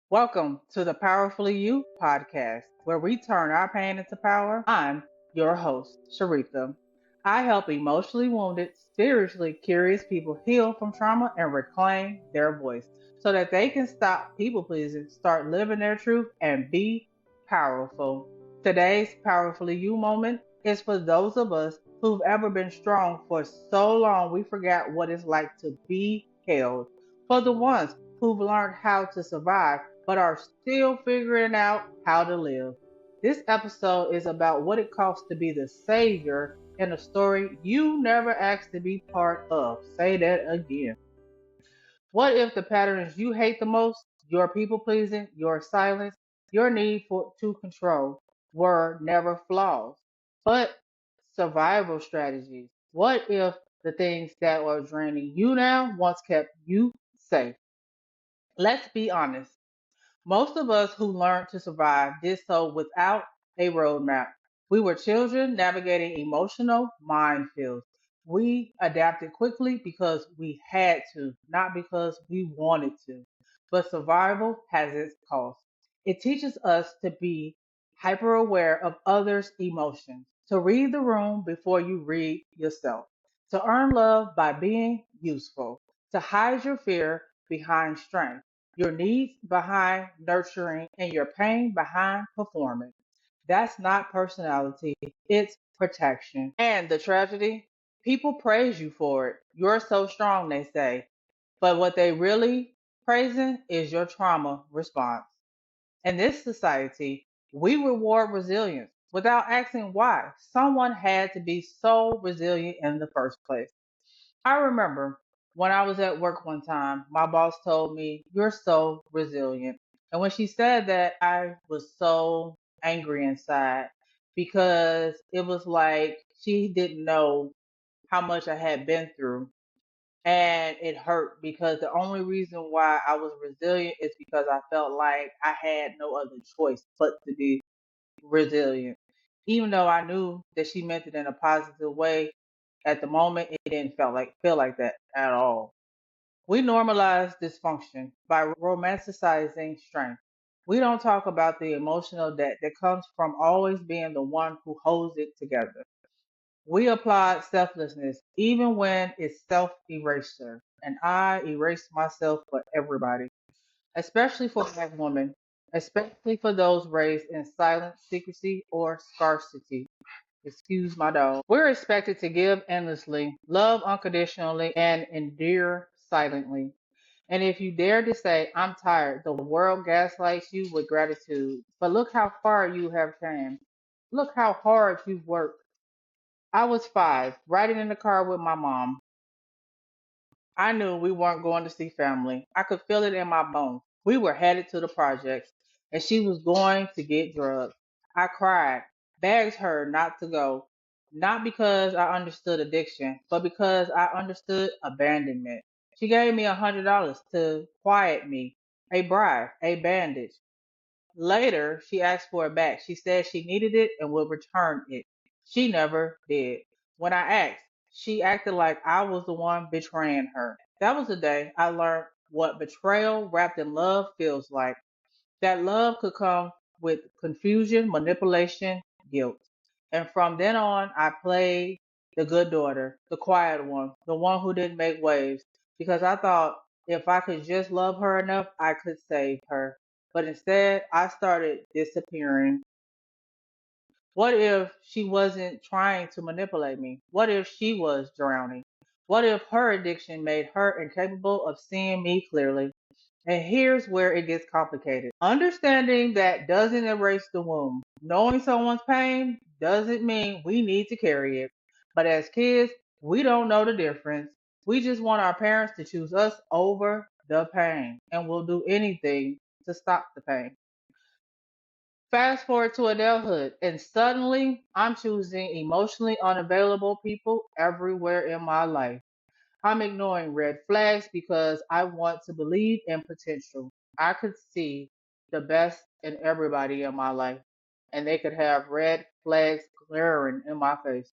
Welcome to the Powerfully You podcast, where we turn our pain into power. I'm your host, Shareatha. I help emotionally wounded, spiritually curious people heal from trauma and reclaim their voice so that they can stop people pleasing, start living their truth, and be powerful. Today's Powerfully You moment is for those of us who've ever been strong for so long we forgot what it's like to be held. For the ones who've learned how to survive but are still figuring out how to live. This episode is about what it costs to be the savior in a story you never asked to be part of. Say that again. What if the patterns you hate the most, your people pleasing, your silence, your need for to control, were never flaws, but survival strategies? What if the things that are draining you now once kept you safe? Let's be honest. Most of us who learned to survive did so without a roadmap. We were children navigating emotional minefields. We adapted quickly because we had to, not because we wanted to. But survival has its cost. It teaches us to be hyper aware of others' emotions, to read the room before you read yourself, to earn love by being useful, to hide your fear behind strength, your needs behind nurturing, and your pain behind performance. That's not personality, it's protection. And the tragedy, people praise you for it. You're so strong, they say. But what they really praising is your trauma response. In this society, we reward resilience without asking why someone had to be so resilient in the first place. I remember when I was at work one time, my boss told me, "You're so resilient." And when she said that, I was so angry inside because it was like she didn't know how much I had been through. And it hurt because the only reason why I was resilient is because I felt like I had no other choice but to be resilient. Even though I knew that she meant it in a positive way, at the moment it didn't feel like that at all. We normalize dysfunction by romanticizing strength. We don't talk about the emotional debt that comes from always being the one who holds it together. We applaud selflessness even when it's self-erasure. And I erase myself for everybody, especially for black women, especially for those raised in silence, secrecy, or scarcity. Excuse my dog. We're expected to give endlessly, love unconditionally, and endure silently. And if you dare to say, "I'm tired," the world gaslights you with gratitude. But look how far you have come. Look how hard you've worked. I was 5, riding in the car with my mom. I knew we weren't going to see family. I could feel it in my bones. We were headed to the projects, and she was going to get drugs. I cried, begged her not to go, not because I understood addiction, but because I understood abandonment. She gave me $100 to quiet me, a bribe, a bandage. Later, she asked for it back. She said she needed it and would return it. She never did. When I asked, she acted like I was the one betraying her. That was the day I learned what betrayal wrapped in love feels like. That love could come with confusion, manipulation, guilt. And from then on, I played the good daughter, the quiet one, the one who didn't make waves, because I thought if I could just love her enough, I could save her. But instead, I started disappearing. What if she wasn't trying to manipulate me? What if she was drowning? What if her addiction made her incapable of seeing me clearly? And here's where it gets complicated. Understanding that doesn't erase the wound. Knowing someone's pain doesn't mean we need to carry it. But as kids, we don't know the difference. We just want our parents to choose us over the pain, and we'll do anything to stop the pain. Fast forward to adulthood, and suddenly I'm choosing emotionally unavailable people everywhere in my life. I'm ignoring red flags because I want to believe in potential. I could see the best in everybody in my life, and they could have red flags glaring in my face.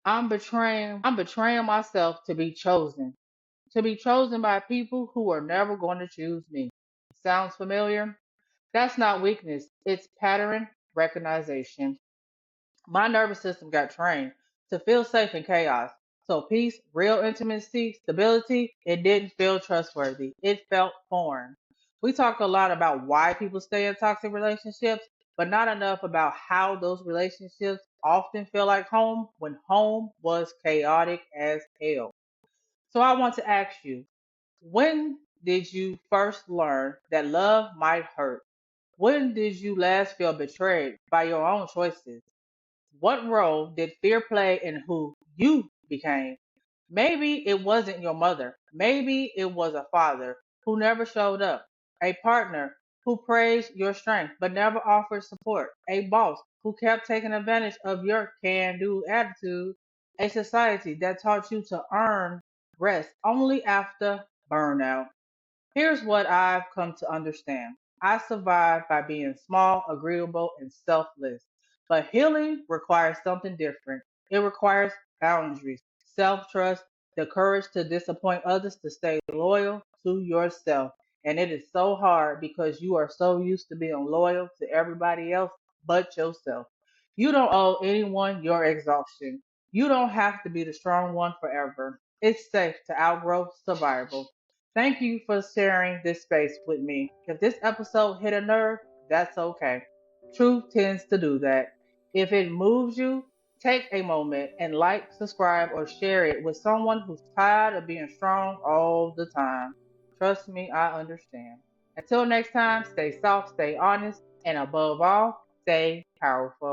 I'm betraying myself to be chosen by people who are never going to choose me. Sounds familiar? That's not weakness, it's pattern recognition. My nervous system got trained to feel safe in chaos. So peace, real intimacy, stability, it didn't feel trustworthy. It felt foreign. We talk a lot about why people stay in toxic relationships, but not enough about how those relationships often feel like home when home was chaotic as hell. So I want to ask you, when did you first learn that love might hurt? When did you last feel betrayed by your own choices? What role did fear play in who you became? Maybe it wasn't your mother. Maybe it was a father who never showed up, a partner who praised your strength but never offered support, a boss who kept taking advantage of your can do attitude, a society that taught you to earn rest only after burnout. Here's what I've come to understand. I survive by being small, agreeable, and selfless. But healing requires something different. It requires boundaries, self trust, the courage to disappoint others, to stay loyal to yourself. And it is so hard because you are so used to being loyal to everybody else but yourself. You don't owe anyone your exhaustion. You don't have to be the strong one forever. It's safe to outgrow survival. Thank you for sharing this space with me. If this episode hit a nerve, that's okay. Truth tends to do that. If it moves you, take a moment and like, subscribe, or share it with someone who's tired of being strong all the time. Trust me, I understand. Until next time, stay soft, stay honest, and above all, stay powerful.